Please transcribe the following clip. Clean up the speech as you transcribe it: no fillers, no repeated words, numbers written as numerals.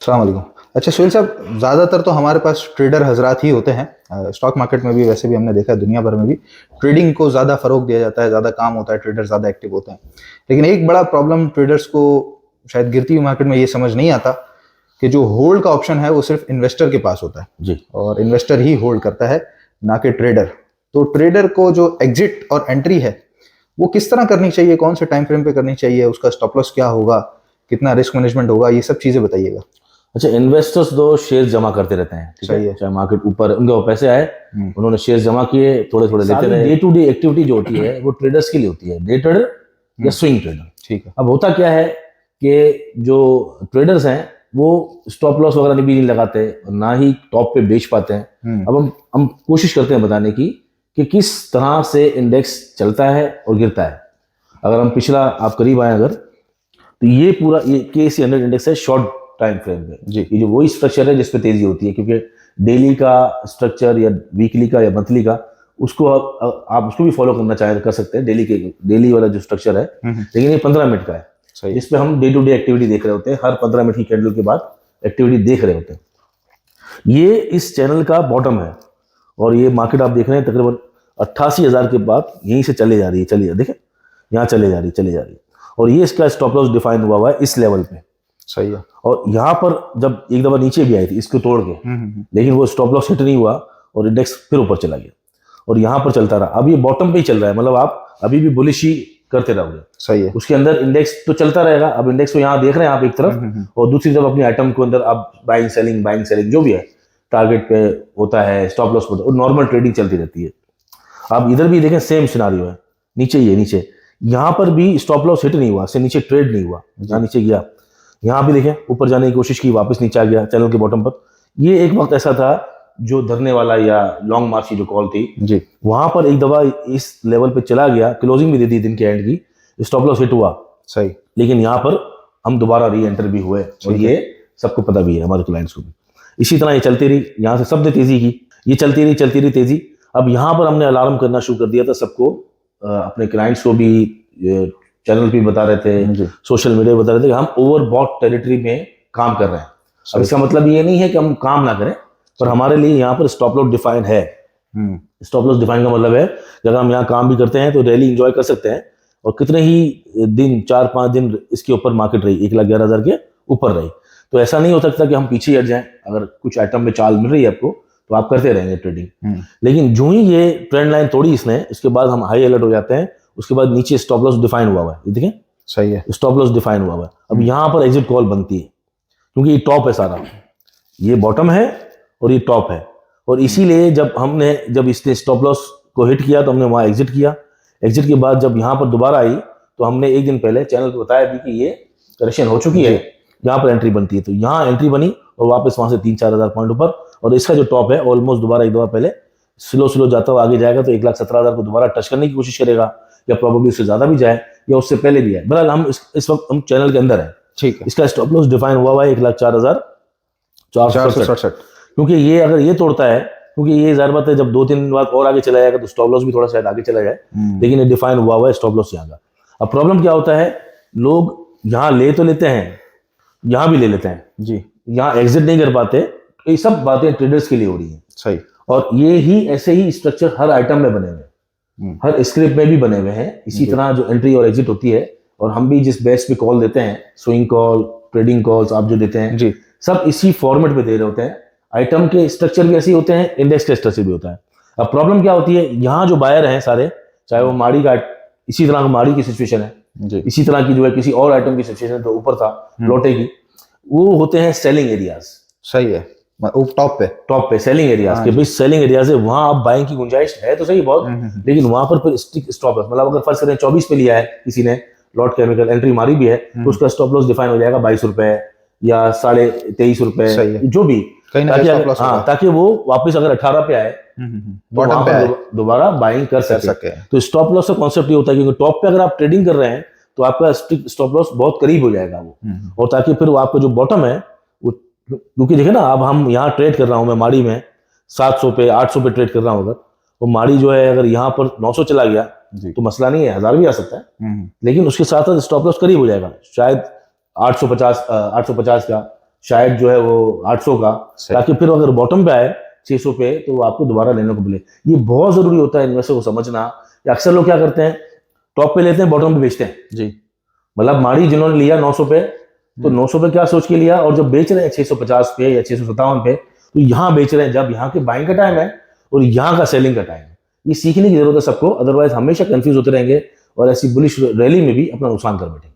अस्सलाम वालेकुम। अच्छा सोहेल साहब, ज़्यादातर तो हमारे पास ट्रेडर हजरात ही होते हैं। स्टॉक मार्केट में भी वैसे भी हमने देखा है, दुनिया भर में भी ट्रेडिंग को ज़्यादा फ़रोग दिया जाता है, ज़्यादा काम होता है, ट्रेडर ज़्यादा एक्टिव होते हैं। लेकिन एक बड़ा प्रॉब्लम ट्रेडर्स को शायद गिरती हुई मार्केट में ये समझ नहीं आता कि जो होल्ड का ऑप्शन है वो सिर्फ इन्वेस्टर के पास होता है जी। और इन्वेस्टर ही होल्ड करता है, ना कि ट्रेडर। तो ट्रेडर को जो एग्जिट और एंट्री है वो किस तरह करनी चाहिए, कौन से टाइम फ्रेम पे करनी चाहिए, उसका स्टॉप लॉस क्या होगा, कितना रिस्क मैनेजमेंट होगा, ये सब चीज़ें बताइएगा। अच्छा, इन्वेस्टर्स तो शेयर जमा करते रहते हैं, ठीक सही है, है। चाहे मार्केट ऊपर उनके वो पैसे आए, उन्होंने शेयर जमा किए, थोड़े थोड़े लेते रहे। डे टू डे एक्टिविटी जो होती है वो ट्रेडर्स के लिए होती है, डे ट्रेडर या स्विंग ट्रेडर। ठीक है। अब होता क्या है कि जो ट्रेडर्स हैं वो स्टॉप लॉस वगैरह भी नहीं लगाते, ना ही टॉप पे बेच पाते हैं। अब हम कोशिश करते हैं बताने की कि किस तरह से इंडेक्स चलता है और गिरता है। अगर हम पिछला आप करीब आए अगर, तो ये पूरा ये KSE 100 इंडेक्स है शॉर्ट टाइम फ्रेम पे जी। ये जो वही स्ट्रक्चर है जिसपे तेजी होती है, क्योंकि डेली का स्ट्रक्चर या वीकली का या मंथली का उसको आप उसको भी फॉलो करना चाहे कर सकते हैं, डेली वाला जो स्ट्रक्चर है। लेकिन ये 15 मिनट का है, सही। जिसपे हम डे टू डे एक्टिविटी देख रहे होते हैं, हर 15 मिनट की कैंडल के बाद एक्टिविटी देख रहे होते हैं। ये इस चैनल का बॉटम है और ये मार्केट आप देख रहे हैं तकरीबन 88,000 के बाद यहीं से चले जा रही है, चलिए देखें यहाँ चले जा रही है और ये इसका स्टॉप लॉस डिफाइन हुआ हुआ है इस लेवल पे। सही है। और यहाँ पर जब एक दफा नीचे भी आई थी इसको तोड़ के, लेकिन वो स्टॉप लॉस हिट नहीं हुआ और इंडेक्स फिर ऊपर चला गया और यहाँ पर चलता रहा। अब ये बॉटम पे ही चल रहा है, मतलब आप अभी भी बुलिश ही करते रहोगे। सही है। उसके अंदर इंडेक्स तो चलता रहेगा। अब इंडेक्स को यहाँ देख रहे हैं आप एक तरफ और दूसरी तरफ अपनी आइटम को अंदर आप बाइंग सेलिंग जो भी है टारगेट पे होता है, स्टॉप लॉस होता है और नॉर्मल ट्रेडिंग चलती रहती है। आप इधर भी देखें सेम सिनारियो है, नीचे ही है, नीचे यहाँ पर भी स्टॉप लॉस हिट नहीं हुआ, से नीचे ट्रेड नहीं हुआ, जहाँ नीचे गया यहाँ भी देखें ऊपर जाने की कोशिश की, वापस नीचे आ गया चैनल के बॉटम पर। ये एक वक्त ऐसा था जो धरने वाला या लॉन्ग मार्च की जो कॉल थी जी, वहां पर एक दफा इस लेवल पे चला गया, क्लोजिंग भी दे दी दिन के एंड की, स्टॉप लॉस हिट हुआ। सही। लेकिन यहाँ पर हम दोबारा री एंटर भी हुए और ये सबको पता भी है, हमारे क्लाइंट्स को भी। इसी तरह ये चलती रही, यहाँ से सबने तेजी की, ये चलती रही तेजी। अब यहाँ पर हमने अलार्म करना शुरू कर दिया था सबको, अपने क्लाइंट्स को भी चैनल पे बता रहे थे, सोशल मीडिया बता रहे थे कि हम ओवरबॉट टेरिटरी में काम कर रहे हैं। अब इसका मतलब ये नहीं है कि हम काम ना करें, पर हमारे लिए यहाँ पर स्टॉप लॉस डिफाइंड है। स्टॉप लॉस डिफाइन का मतलब है कि अगर हम यहाँ काम भी करते हैं तो रैली एंजॉय कर सकते हैं और कितने ही दिन 4-5 दिन इसके ऊपर मार्केट रही 1,11,000 के ऊपर रही, तो ऐसा नहीं हो सकता कि हम पीछे हट जाएं। अगर कुछ आइटम में चाल मिल रही है आपको तो आप करते रहेंगे ट्रेडिंग। लेकिन जो ही ये ट्रेंड लाइन तोड़ी इसने, उसके बाद हम हाई अलर्ट हो जाते हैं। उसके बाद नीचे स्टॉप लॉस डिफाइन हुआ हुआ है, देखें सही है, स्टॉप लॉस डिफाइन हुआ हुआ है। अब यहाँ पर एग्जिट कॉल बनती है क्योंकि ये टॉप है, सारा ये बॉटम है और ये टॉप है, और इसीलिए जब इसने स्टॉप लॉस को हिट किया तो हमने वहां एग्जिट किया। एग्जिट के बाद जब यहाँ पर दोबारा आई तो हमने एक दिन पहले चैनल को बताया भी कि ये करेक्शन हो चुकी है, यहाँ पर एंट्री बनती है। तो यहाँ एंट्री बनी और वापस वहां से 3-4 हज़ार पॉइंट ऊपर, और इसका जो टॉप है ऑलमोस्ट दोबारा एक दफा पहले स्लो जाता हुआ आगे जाएगा तो 1,17,000 को दोबारा टच करने की कोशिश करेगा, या प्रोबेबली उससे ज्यादा भी जाए या उससे पहले भी है। बहरहाल हम इस वक्त हम चैनल के अंदर है, ठीक है। इसका स्टॉप लॉस डिफाइन हुआ है 1,04,467, क्योंकि ये अगर ये तोड़ता है, क्योंकि ये ज़ाहिर बात है जब 2-3 बार और आगे चला जाएगा तो स्टॉप लॉस भी थोड़ा शायद आगे चला जाए, लेकिन ये डिफाइन हुआ है स्टॉप लॉस यहाँ का। अब प्रॉब्लम क्या होता है, लोग यहाँ ले तो लेते हैं, यहाँ भी ले लेते हैं जी, यहाँ एग्जिट नहीं कर पाते। ये सब बातें ट्रेडर्स के लिए हो रही है। सही। और ये ही ऐसे ही स्ट्रक्चर हर आइटम में बने हुए, हर स्क्रिप्ट में भी बने हुए हैं। इसी तरह जो एंट्री और एग्जिट होती है, और हम भी जिस बेस पे कॉल देते हैं, स्विंग कॉल, ट्रेडिंग कॉल्स आप जो देते हैं जी, सब इसी फॉर्मेट पे दे रहे होते हैं। आइटम के स्ट्रक्चर भी ऐसे ही होते हैं, इंडेक्स के स्ट्रक्चर भी होता है। अब प्रॉब्लम क्या होती है, यहाँ जो बायर हैं सारे, चाहे वो माड़ी का, इसी तरह का माड़ी की सिचुएशन है जी, इसी तरह की जो है किसी और आइटम की सिचुएशन तो ऊपर था लोटे की, वो होते हैं सेलिंग एरियाज। सही है, टॉप पे सेलिंग एरियाज के, भाई सेलिंग एरियाज है, वहां आप बाइंग की गुंजाइश है तो सही बहुत, लेकिन वहां पर फिर स्टॉप लॉस, मतलब अगर फर्स्ट करें 24 पे लिया है किसी ने लॉट केमिकल, एंट्री मारी भी है तो उसका स्टॉप लॉस डिफाइन हो जाएगा 22 रुपए या 23.5 रुपए, जो भी, ताकि वो वापस अगर 18 पे आए बॉटम पे दोबारा बाइंग कर सके। तो स्टॉप लॉस का कॉन्सेप्ट ये होता है क्योंकि टॉप पे अगर आप ट्रेडिंग कर रहे हैं तो आपका स्टॉप लॉस बहुत करीब हो जाएगा वो, और ताकि फिर वो आपका जो बॉटम है वो, क्योंकि देखे ना, अब हम यहाँ ट्रेड कर रहा हूँ मैं माड़ी में 700 पे 800 पे ट्रेड कर रहा हूँ, अगर वो माड़ी जो है अगर यहाँ पर 900 चला गया तो मसला नहीं है, 1000 भी आ सकता है, लेकिन उसके साथ साथ स्टॉप लॉस करीब हो जाएगा, शायद 850 का शायद जो है वो 800 का, सही। ताकि फिर अगर बॉटम पे आए 600 पे तो आपको दोबारा लेने को मिले। ये बहुत जरूरी होता है इन्वेस्टर को समझना कि अक्सर लोग क्या करते हैं, टॉप पे लेते हैं, बॉटम पे बेचते हैं। जी। मतलब माड़ी जिन्होंने लिया 900 पे, तो 900 पे क्या सोच के लिया, और जब बेच रहे हैं 650 पे या 657 पे, तो यहाँ बेच रहे हैं जब यहाँ के बाइंग का टाइम है और यहाँ का सेलिंग का टाइम है। ये सीखने की जरूरत है सबको, अदरवाइज हमेशा कंफ्यूज होते रहेंगे और ऐसी बुलिश रैली में भी अपना नुकसान कर बैठेंगे।